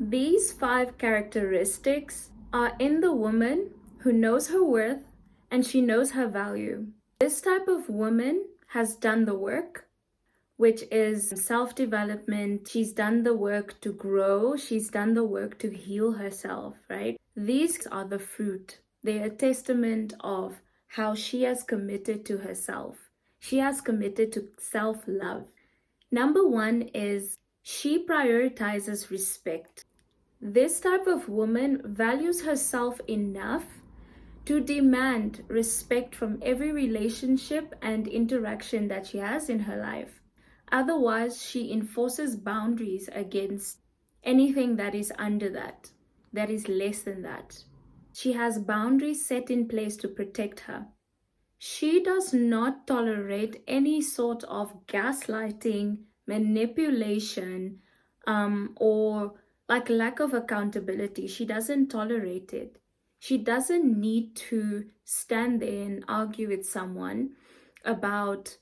These 5 characteristics are in the woman who knows her worth and she knows her value. This type of woman has done the work, which is self-development. She's done the work to grow. She's done the work to heal herself, right? These are the fruit. They're a testament of how she has committed to herself. She has committed to self-love. Number 1 is she prioritizes respect. This type of woman values herself enough to demand respect from every relationship and interaction that she has in her life. Otherwise, she enforces boundaries against anything that is under that is less than that. She has boundaries set in place to protect her. She does not tolerate any sort of gaslighting, manipulation, or like lack of accountability. She doesn't tolerate it. She doesn't need to stand there and argue with someone about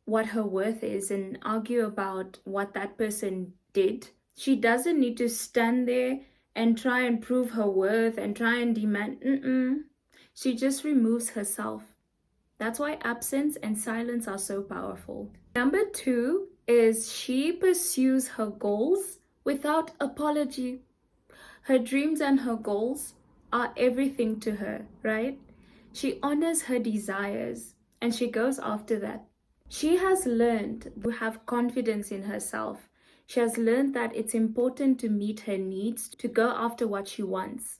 what her worth is and argue about what that person did. She doesn't need to stand there and try and prove her worth and try and demand. She just removes herself. That's why absence and silence are so powerful. Number 2 is she pursues her goals without apology. Her dreams and her goals are everything to her, right? She honors her desires and she goes after that. She has learned to have confidence in herself. She has learned that it's important to meet her needs, to go after what she wants.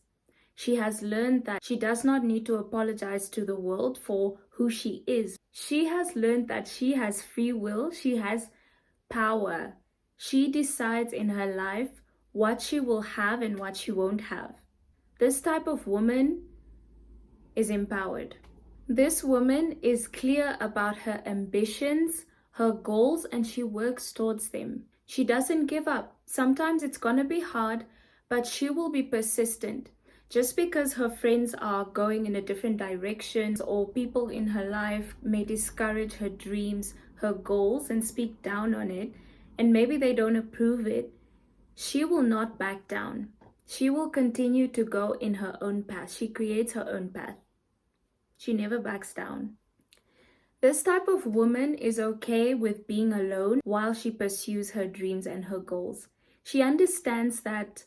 She has learned that she does not need to apologize to the world for who she is. She has learned that she has free will, she has power. She decides in her life what she will have and what she won't have. This type of woman is empowered. This woman is clear about her ambitions, her goals, and she works towards them. She doesn't give up. Sometimes it's gonna be hard, but she will be persistent. Just because her friends are going in a different direction or people in her life may discourage her dreams, her goals, and speak down on it, and maybe they don't approve it, she will not back down. She will continue to go in her own path. She creates her own path. She never backs down. This type of woman is okay with being alone while she pursues her dreams and her goals. She understands that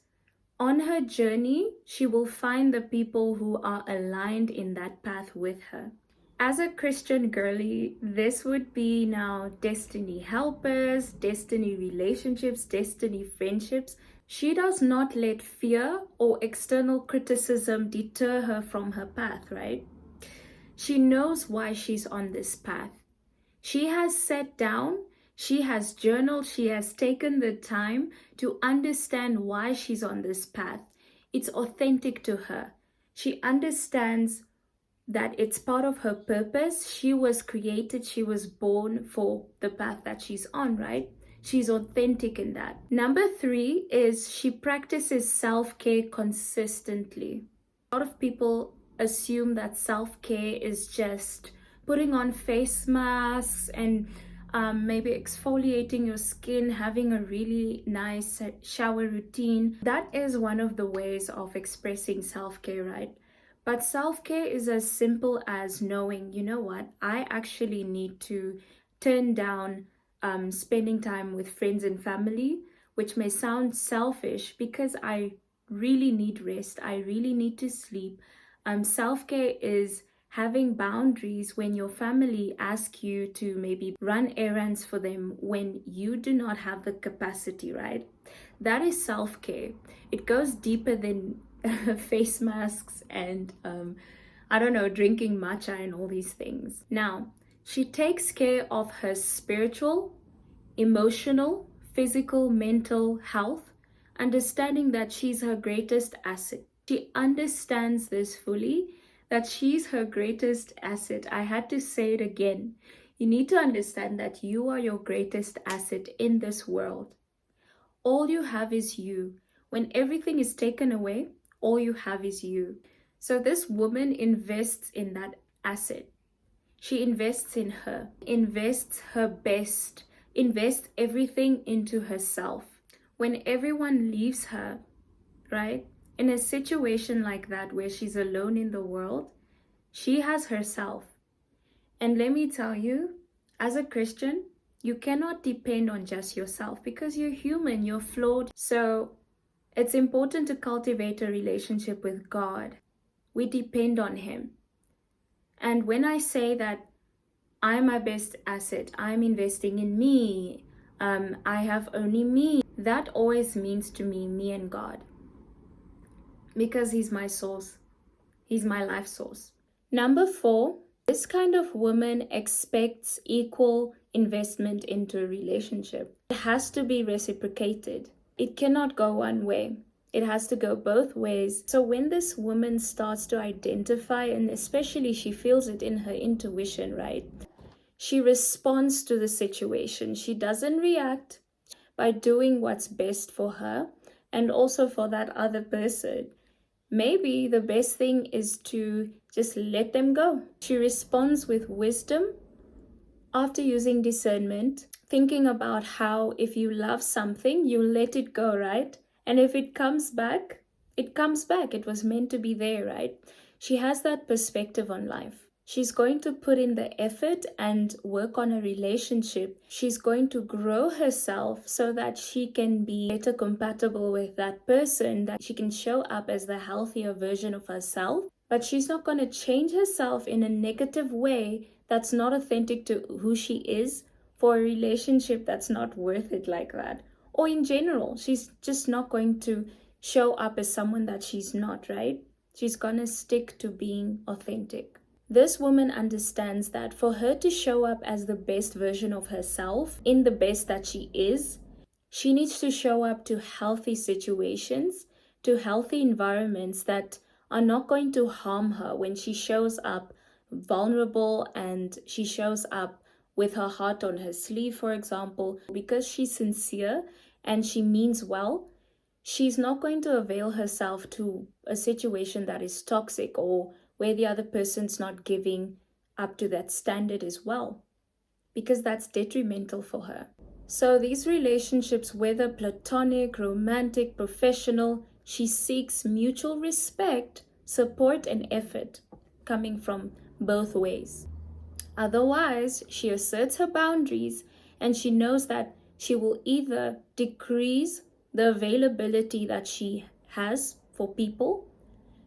on her journey, she will find the people who are aligned in that path with her. As a Christian girly, this would be now destiny helpers, destiny relationships, destiny friendships. She does not let fear or external criticism deter her from her path, right? She knows why she's on this path. She has sat down, she has journaled, she has taken the time to understand why she's on this path. It's authentic to her. She understands that it's part of her purpose. She was created, she was born for the path that she's on, right? She's authentic in that. Number 3 is she practices self-care consistently. A lot of people assume that self-care is just putting on face masks and maybe exfoliating your skin, having a really nice shower routine. That is one of the ways of expressing self-care, right? But self-care is as simple as knowing, you know what, I actually need to turn down spending time with friends and family, which may sound selfish because I really need rest. I really need to sleep. Self-care is having boundaries when your family asks you to maybe run errands for them when you do not have the capacity, right? That is self-care. It goes deeper than face masks and I don't know, drinking matcha and all these things. Now, she takes care of her spiritual, emotional, physical, mental health, understanding that she's her greatest asset. She understands this fully, that she's her greatest asset. I had to say it again. You need to understand that you are your greatest asset in this world. All you have is you. When everything is taken away, all you have is you. So this woman invests in that asset. She invests in her, invests her best, invests everything into herself. When everyone leaves her, right? In a situation like that where she's alone in the world, she has herself. And let me tell you, as a Christian, you cannot depend on just yourself because you're human, you're flawed. So it's important to cultivate a relationship with God. We depend on Him. And when I say that I'm my best asset, I'm investing in me, I have only me, that always means to me and God. Because He's my source, He's my life source. Number 4, this kind of woman expects equal investment into a relationship. It has to be reciprocated. It cannot go one way. It has to go both ways. So when this woman starts to identify, and especially she feels it in her intuition, right? She responds to the situation. She doesn't react by doing what's best for her and also for that other person. Maybe the best thing is to just let them go. She responds with wisdom after using discernment, thinking about how if you love something, you let it go, right? And if it comes back, it comes back. It was meant to be there, right? She has that perspective on life. She's going to put in the effort and work on a relationship. She's going to grow herself so that she can be better compatible with that person, that she can show up as the healthier version of herself. But she's not going to change herself in a negative way that's not authentic to who she is for a relationship that's not worth it like that. Or in general, she's just not going to show up as someone that she's not, right? She's going to stick to being authentic. This woman understands that for her to show up as the best version of herself, in the best that she is, she needs to show up to healthy situations, to healthy environments that are not going to harm her when she shows up vulnerable and she shows up with her heart on her sleeve, for example, because she's sincere and she means well. She's not going to avail herself to a situation that is toxic or where the other person's not giving up to that standard as well, because that's detrimental for her. So these relationships, whether platonic, romantic, professional, she seeks mutual respect, support, and effort coming from both ways. Otherwise, she asserts her boundaries and she knows that she will either decrease the availability that she has for people.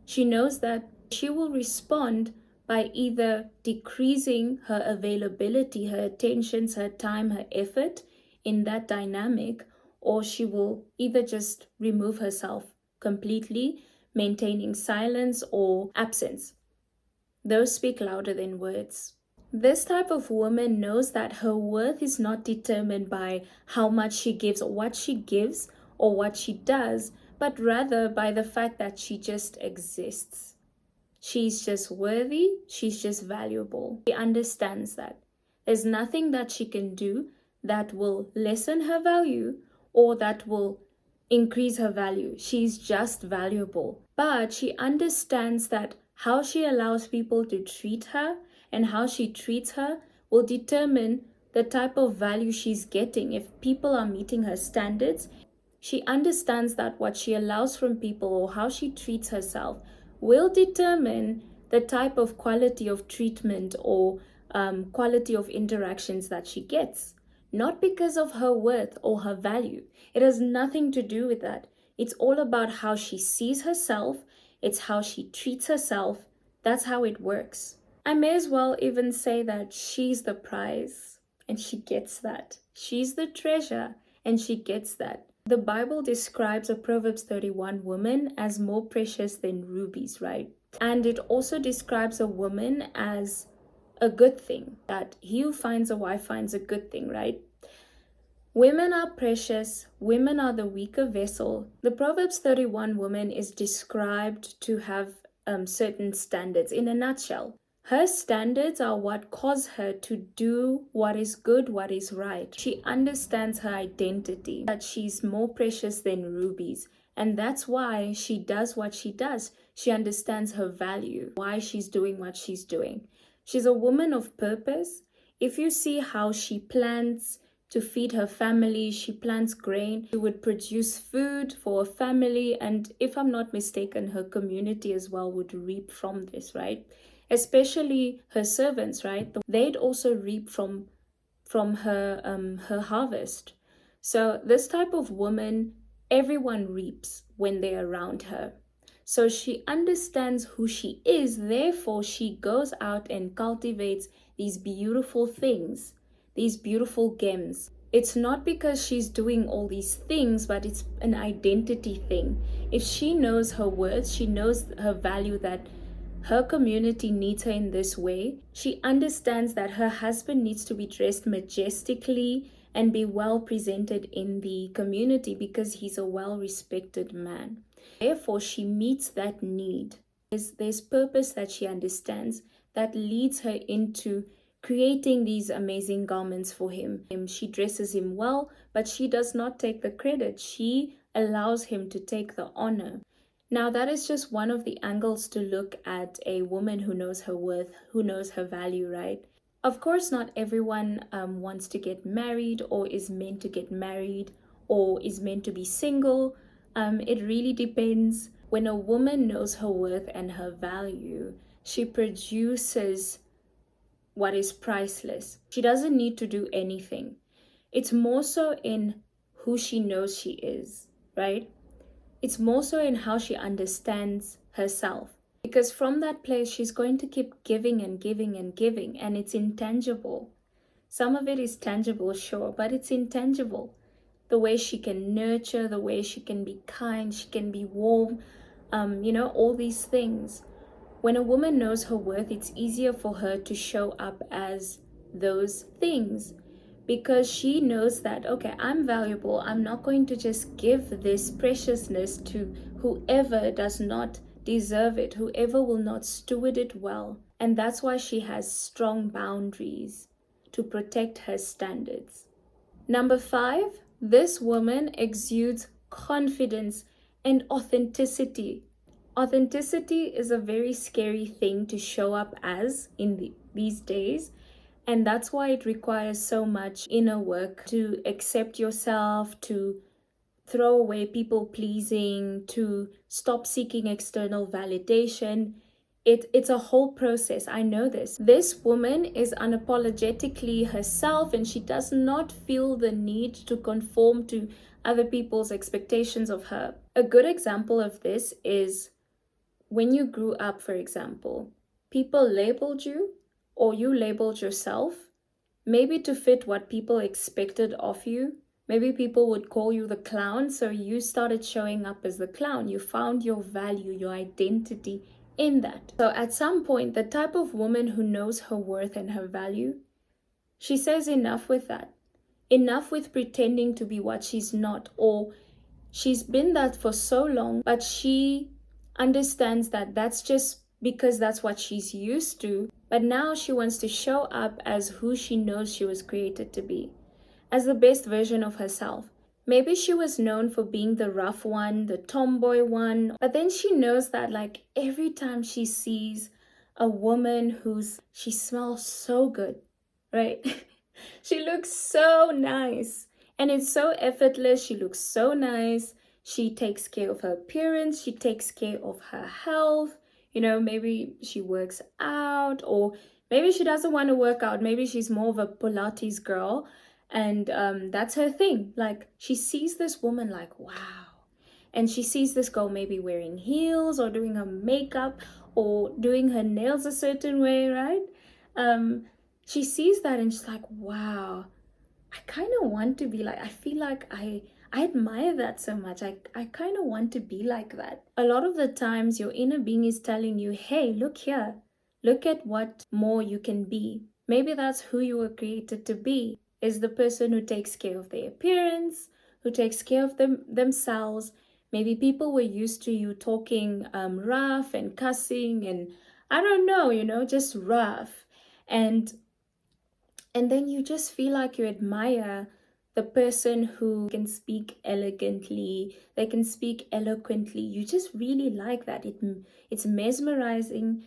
She knows that she will respond by either decreasing her availability, her attentions, her time, her effort in that dynamic, or she will either just remove herself completely, maintaining silence or absence. Those speak louder than words. This type of woman knows that her worth is not determined by how much she gives or what she gives or what she does, but rather by the fact that she just exists. She's just worthy, she's just valuable. She understands that. There's nothing that she can do that will lessen her value or that will increase her value. She's just valuable. But she understands that how she allows people to treat her and how she treats her will determine the type of value she's getting. If people are meeting her standards, she understands that what she allows from people or how she treats herself will determine the type of quality of treatment or quality of interactions that she gets. Not because of her worth or her value. It has nothing to do with that. It's all about how she sees herself. It's how she treats herself. That's how it works. I may as well even say that she's the prize and she gets that. She's the treasure and she gets that. The Bible describes a Proverbs 31 woman as more precious than rubies, right? And it also describes a woman as a good thing, that he who finds a wife finds a good thing, right? Women are precious. Women are the weaker vessel. The Proverbs 31 woman is described to have certain standards in a nutshell. Her standards are what cause her to do what is good, what is right. She understands her identity, that she's more precious than rubies. And that's why she does what she does. She understands her value, why she's doing what she's doing. She's a woman of purpose. If you see how she plans to feed her family. She plants grain. She would produce food for a family. And if I'm not mistaken, her community as well would reap from this, right? Especially her servants, right? They'd also reap from her harvest. So this type of woman, everyone reaps when they're around her. So she understands who she is, therefore she goes out and cultivates these beautiful things, these beautiful gems. It's not because she's doing all these things, but it's an identity thing. If she knows her worth, she knows her value, that her community needs her in this way. She understands that her husband needs to be dressed majestically and be well presented in the community because he's a well-respected man. Therefore, she meets that need. There's purpose that she understands that leads her into creating these amazing garments for him. She dresses him well, but she does not take the credit. She allows him to take the honor. Now, that is just one of the angles to look at a woman who knows her worth, who knows her value, right? Of course, not everyone wants to get married or is meant to get married or is meant to be single. It really depends. When a woman knows her worth and her value, she produces what is priceless. She doesn't need to do anything. It's more so in who she knows she is, right? It's more so in how she understands herself. Because from that place, she's going to keep giving and giving and giving, and it's intangible. Some of it is tangible, sure, but it's intangible. The way she can nurture, the way she can be kind, she can be warm, all these things. When a woman knows her worth, it's easier for her to show up as those things, because she knows that, okay, I'm valuable. I'm not going to just give this preciousness to whoever does not deserve it, whoever will not steward it well. And that's why she has strong boundaries to protect her standards. Number 5, this woman exudes confidence and authenticity. Authenticity is a very scary thing to show up as in these days. And that's why it requires so much inner work to accept yourself, to throw away people pleasing, to stop seeking external validation. It's a whole process. I know this. This woman is unapologetically herself, and she does not feel the need to conform to other people's expectations of her. A good example of this is when you grew up, for example, people labeled you, or you labeled yourself, maybe to fit what people expected of you. Maybe people would call you the clown, so you started showing up as the clown. You found your value, your identity in that. So at some point, the type of woman who knows her worth and her value, she says enough with that. Enough with pretending to be what she's not, or she's been that for so long, but she understands that that's just because that's what she's used to. But now she wants to show up as who she knows she was created to be, as the best version of herself. Maybe she was known for being the rough one, the tomboy one, but then she knows that, like, every time she sees a woman she smells so good, right? She looks so nice, and it's so effortless. She looks so nice. She takes care of her appearance. She takes care of her health. Maybe she works out, or maybe she doesn't want to work out. Maybe she's more of a Pilates girl, and that's her thing. Like, she sees this woman like, wow. And she sees this girl maybe wearing heels or doing her makeup or doing her nails a certain way, right? She sees that and she's like, wow, I kind of want to be like, I feel like I admire that so much. I kind of want to be like that. A lot of the times your inner being is telling you, hey, look here. Look at what more you can be. Maybe that's who you were created to be, is the person who takes care of their appearance, who takes care of themselves. Maybe people were used to you talking rough and cussing and I don't know, just rough. And then you just feel like you admire the person who can speak elegantly, they can speak eloquently. You just really like that. It's mesmerizing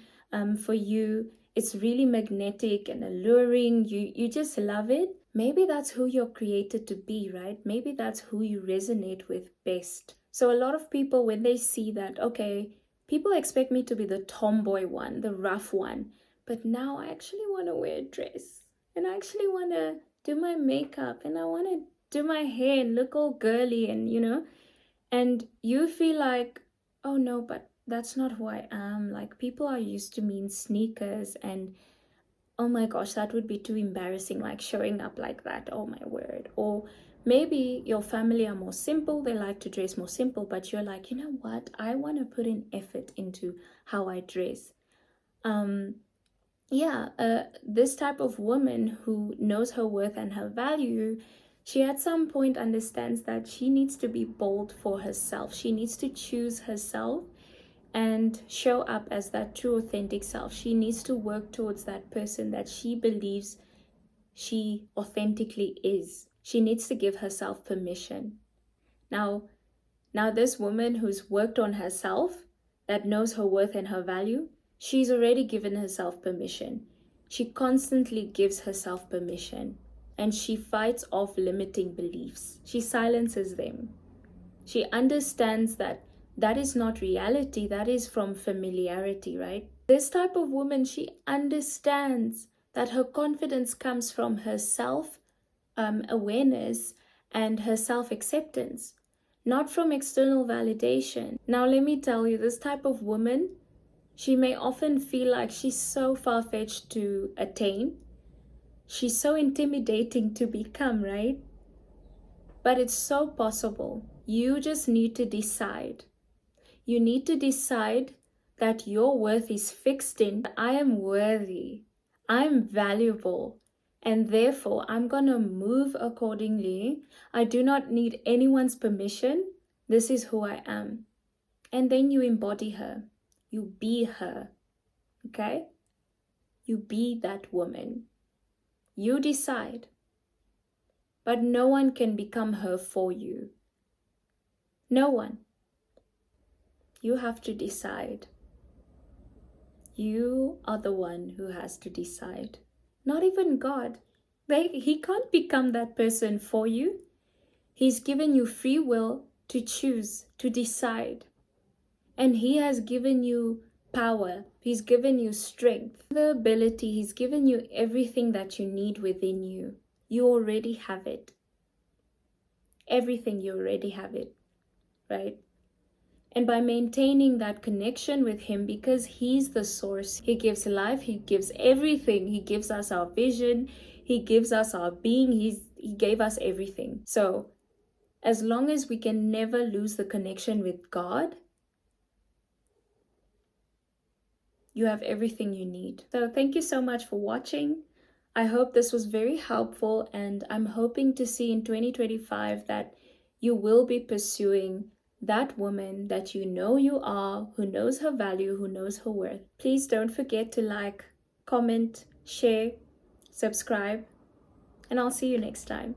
for you. It's really magnetic and alluring. You just love it. maybe that's who you're created to be, right? Maybe that's who you resonate with best. So a lot of people, when they see that, okay, people expect me to be the tomboy one, the rough one, but now I actually want to wear a dress and I actually want to do my makeup and I want to do my hair and look all girly and, and you feel like, oh no, but that's not who I am. Like, people are used to me in sneakers, and oh my gosh, that would be too embarrassing, like showing up like that. Oh my word. Or maybe your family are more simple, they like to dress more simple, but you're like, you know what? I want to put in effort into how I dress. This type of woman who knows her worth and her value, she at some point understands that she needs to be bold for herself. She needs to choose herself and show up as that true, authentic self. She needs to work towards that person that she believes she authentically is. She needs to give herself permission. Now this woman who's worked on herself, that knows her worth and her value, she's already given herself permission. She constantly gives herself permission, and she fights off limiting beliefs. She silences them. She understands that that is not reality, that is from familiarity, right? This type of woman, she understands that her confidence comes from her self awareness and her self acceptance, not from external validation. Now, let me tell you, this type of woman, she may often feel like she's so far fetched to attain. She's so intimidating to become, right? But it's so possible. You just need to decide. You need to decide that your worth is fixed in, I am worthy, I'm valuable, and therefore I'm going to move accordingly. I do not need anyone's permission. This is who I am. And then you embody her. You be her. Okay? You be that woman. You decide. But no one can become her for you. No one. You have to decide. You are the one who has to decide. Not even God. He can't become that person for you. He's given you free will to choose, to decide. And He has given you power. He's given you strength, the ability. He's given you everything that you need within you. You already have it. Everything, you already have it, right? And by maintaining that connection with Him, because He's the source, He gives life, He gives everything. He gives us our vision, He gives us our being, He gave us everything. So as long as we can never lose the connection with God, you have everything you need. So thank you so much for watching. I hope this was very helpful, and I'm hoping to see in 2025 that you will be pursuing that woman that you know you are, who knows her value, who knows her worth. Please don't forget to like, comment, share, subscribe, and I'll see you next time.